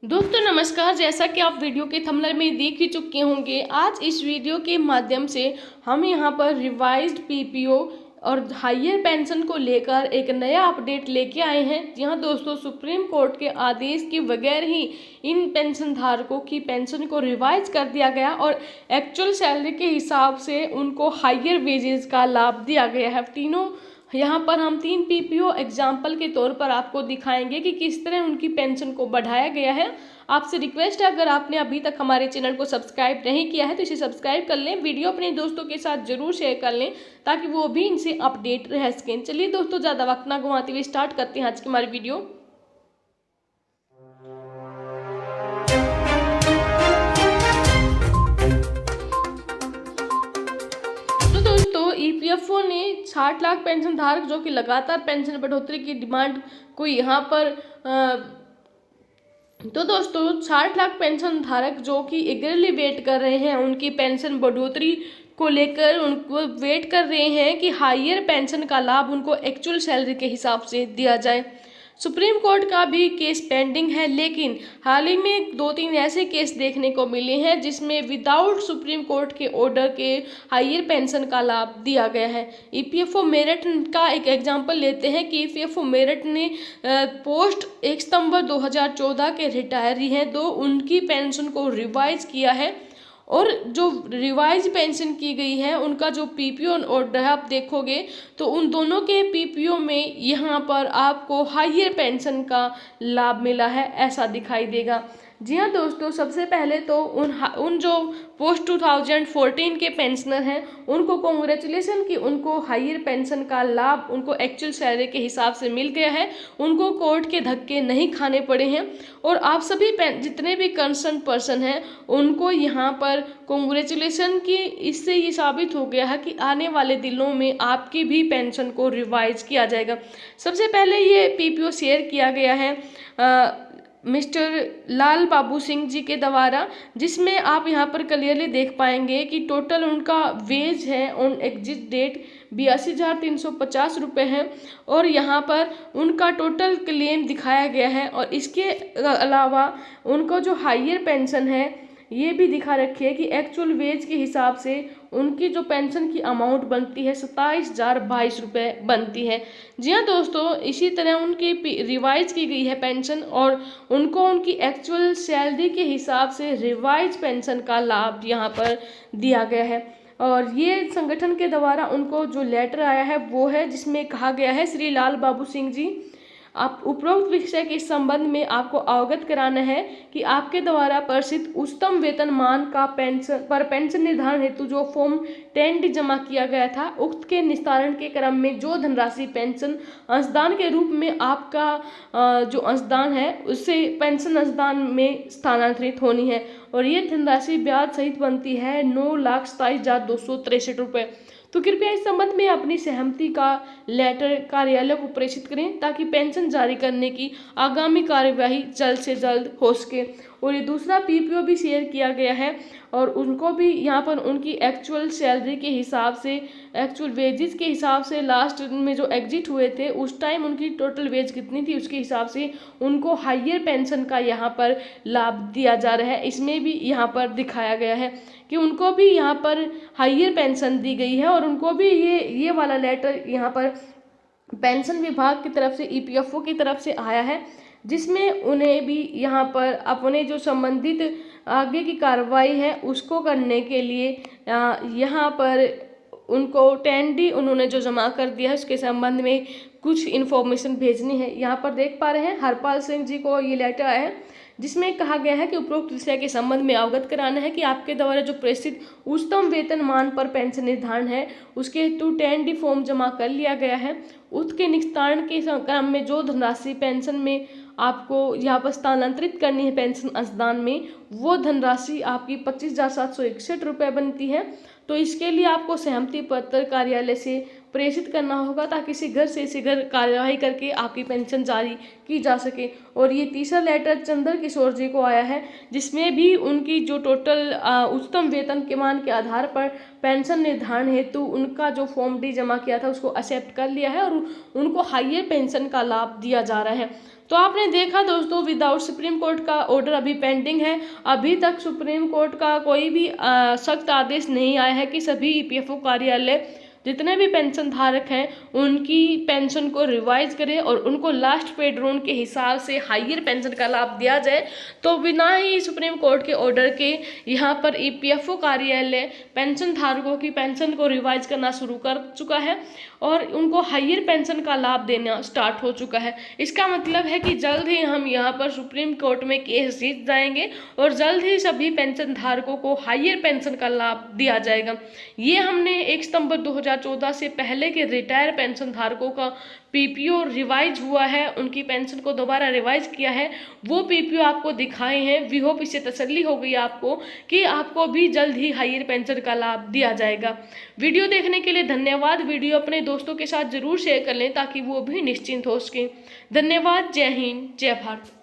दोस्तों नमस्कार। जैसा कि आप वीडियो के थंबनेल में देख ही चुके होंगे, आज इस वीडियो के माध्यम से हम यहां पर रिवाइज्ड पीपीओ और हायर पेंशन को लेकर एक नया अपडेट लेके आए हैं। जी हाँ दोस्तों, सुप्रीम कोर्ट के आदेश के बगैर ही इन पेंशन धारकों की पेंशन को रिवाइज कर दिया गया और एक्चुअल सैलरी के हिसाब से उनको हायर वेजेस का लाभ दिया गया है। तीनों यहाँ पर हम 3 पीपीओ एग्जाम्पल के तौर पर आपको दिखाएंगे कि किस तरह उनकी पेंशन को बढ़ाया गया है। आपसे रिक्वेस्ट है, अगर आपने अभी तक हमारे चैनल को सब्सक्राइब नहीं किया है तो इसे सब्सक्राइब कर लें, वीडियो अपने दोस्तों के साथ जरूर शेयर कर लें ताकि वो भी इनसे अपडेट रह सकें। चलिए दोस्तों, ज़्यादा वक्त ना गंवाते हुए स्टार्ट करते हैं आज की हमारी वीडियो। ईपीएफओ ने 60 लाख पेंशन धारक जो कि लगातार पेंशन बढ़ोतरी की डिमांड को यहाँ पर तो दोस्तों 60 लाख पेंशन धारक जो कि ईगरली वेट कर रहे हैं उनकी पेंशन बढ़ोतरी को लेकर, उनको वेट कर रहे हैं कि हायर पेंशन का लाभ उनको एक्चुअल सैलरी के हिसाब से दिया जाए। सुप्रीम कोर्ट का भी केस पेंडिंग है, लेकिन हाल ही में 2-3 ऐसे केस देखने को मिले हैं जिसमें विदाउट सुप्रीम कोर्ट के ऑर्डर के हायर पेंशन का लाभ दिया गया है। ईपीएफओ मेरठ का एक एग्जांपल लेते हैं कि ईपीएफओ मेरठ ने पोस्ट 1 सितंबर 2014 के रिटायरी हैं तो उनकी पेंशन को रिवाइज किया है और जो रिवाइज पेंशन की गई है उनका जो पीपीओ ऑर्डर है आप देखोगे तो उन दोनों के पीपीओ में यहाँ पर आपको हायर पेंशन का लाभ मिला है, ऐसा दिखाई देगा। जी हाँ दोस्तों, सबसे पहले तो उन जो पोस्ट 2014 के पेंशनर हैं उनको कॉन्ग्रेचुलेसन कि उनको हायर पेंशन का लाभ उनको एक्चुअल सैलरी के हिसाब से मिल गया है, उनको कोर्ट के धक्के नहीं खाने पड़े हैं। और आप सभी जितने भी कंसर्न पर्सन हैं उनको यहाँ पर कॉन्ग्रेचुलेसन कि इससे ये साबित हो गया है कि आने वाले दिनों में आपकी भी पेंशन को रिवाइज किया जाएगा। सबसे पहले ये पीपीओ शेयर किया गया है मिस्टर लाल बाबू सिंह जी के द्वारा, जिसमें आप यहाँ पर क्लियरली देख पाएंगे कि टोटल उनका वेज है ऑन एग्जिट डेट 82,350 रुपये है और यहाँ पर उनका टोटल क्लेम दिखाया गया है। और इसके अलावा उनको जो हायर पेंशन है ये भी दिखा रखी है कि एक्चुअल वेज के हिसाब से उनकी जो पेंशन की अमाउंट बनती है 27,022 रुपये बनती है। जी हाँ दोस्तों, इसी तरह उनकी रिवाइज की गई है पेंशन और उनको उनकी एक्चुअल सैलरी के हिसाब से रिवाइज पेंशन का लाभ यहाँ पर दिया गया है। और ये संगठन के द्वारा उनको जो लेटर आया है वो है जिसमें कहा गया है, श्री लाल बाबू सिंह जी, आप उपरोक्त विषय के संबंध में आपको अवगत कराना है कि आपके द्वारा प्रसिद्ध उच्चतम वेतन मान का पेंशन निर्धारण हेतु जो फॉर्म 10D जमा किया गया था, उक्त के निस्तारण के क्रम में जो धनराशि पेंशन अंशदान के रूप में आपका जो अंशदान है उससे पेंशन अंशदान में स्थानांतरित होनी है और ये धनराशि ब्याज सहित बनती है 9,27,263 रुपये। तो कृपया इस संबंध में अपनी सहमति का लेटर कार्यालय को प्रेषित करें ताकि पेंशन जारी करने की आगामी कार्यवाही जल्द से जल्द हो सके। और ये दूसरा पीपीओ भी शेयर किया गया है और उनको भी यहाँ पर उनकी एक्चुअल सैलरी के हिसाब से, एक्चुअल वेजेस के हिसाब से लास्ट में जो एग्जिट हुए थे उस टाइम उनकी टोटल वेज कितनी थी उसके हिसाब से उनको हायर पेंशन का यहाँ पर लाभ दिया जा रहा है। इसमें भी यहाँ पर दिखाया गया है कि उनको भी यहाँ पर हायर पेंशन दी गई है और उनको भी ये वाला लेटर यहाँ पर पेंशन विभाग की तरफ से, ईपीएफओ की तरफ से आया है, जिसमें उन्हें भी यहाँ पर अपने जो संबंधित आगे की कार्रवाई है उसको करने के लिए यहाँ पर उनको 10D उन्होंने जो जमा कर दिया है उसके संबंध में कुछ इन्फॉर्मेशन भेजनी है। यहाँ पर देख पा रहे हैं हरपाल सिंह जी को ये लेटर आया है जिसमें कहा गया है कि उपरोक्त विषय के संबंध में अवगत कराना है कि आपके द्वारा जो प्रेषित उच्चतम वेतन मान पर पेंशन निर्धारण है उसके हेतु 10D फॉर्म जमा कर लिया गया है। उसके निस्तारण के क्रम में जो धनराशि पेंशन में आपको यहाँ पर स्थानांतरित करनी है पेंशन अंशदान में, वो धनराशि आपकी 25,761 रुपये बनती है। तो इसके लिए आपको सहमति पत्र कार्यालय से प्रेषित करना होगा ताकि शीघ्र कार्यवाही करके आपकी पेंशन जारी की जा सके। और ये तीसरा लेटर चंद्र किशोर जी को आया है, जिसमें भी उनकी जो टोटल उच्चतम वेतन के मान के आधार पर पेंशन निर्धारण हेतु उनका जो फॉर्म डी जमा किया था उसको एक्सेप्ट कर लिया है और उनको हाईयर पेंशन का लाभ दिया जा रहा है। तो आपने देखा दोस्तों, विदाउट सुप्रीम कोर्ट का ऑर्डर अभी पेंडिंग है। अभी तक सुप्रीम कोर्ट का कोई भी सख्त आदेश नहीं आया है कि सभी ईपीएफओ कार्यालय जितने भी पेंशन धारक हैं उनकी पेंशन को रिवाइज करें और उनको लास्ट पेड रोन के हिसाब से हाईयर पेंशन का लाभ दिया जाए। तो बिना ही सुप्रीम कोर्ट के ऑर्डर के यहाँ पर ईपीएफओ कार्यालय पेंशन धारकों की पेंशन को रिवाइज करना शुरू कर चुका है और उनको हाईयर पेंशन का लाभ देना स्टार्ट हो चुका है। इसका मतलब है कि जल्द ही हम यहाँ पर सुप्रीम कोर्ट में केस जीत जाएंगे और जल्द ही सभी पेंशन धारकों को हाईयर पेंशन का लाभ दिया जाएगा। ये हमने 1 सितंबर 2014 से पहले के रिटायर पेंशन धारकों का पीपीओ रिवाइज हुआ है, उनकी पेंशन को दोबारा रिवाइज किया है, वो पीपीओ आपको दिखाए हैं। वी होप इससे तसल्ली हो गई आपको कि आपको भी जल्द ही हाईयर पेंशन का लाभ दिया जाएगा। वीडियो देखने के लिए धन्यवाद। वीडियो अपने दोस्तों के साथ जरूर शेयर कर लें ताकि वो भी निश्चिंत हो सकें। धन्यवाद। जय हिंद, जय भारत।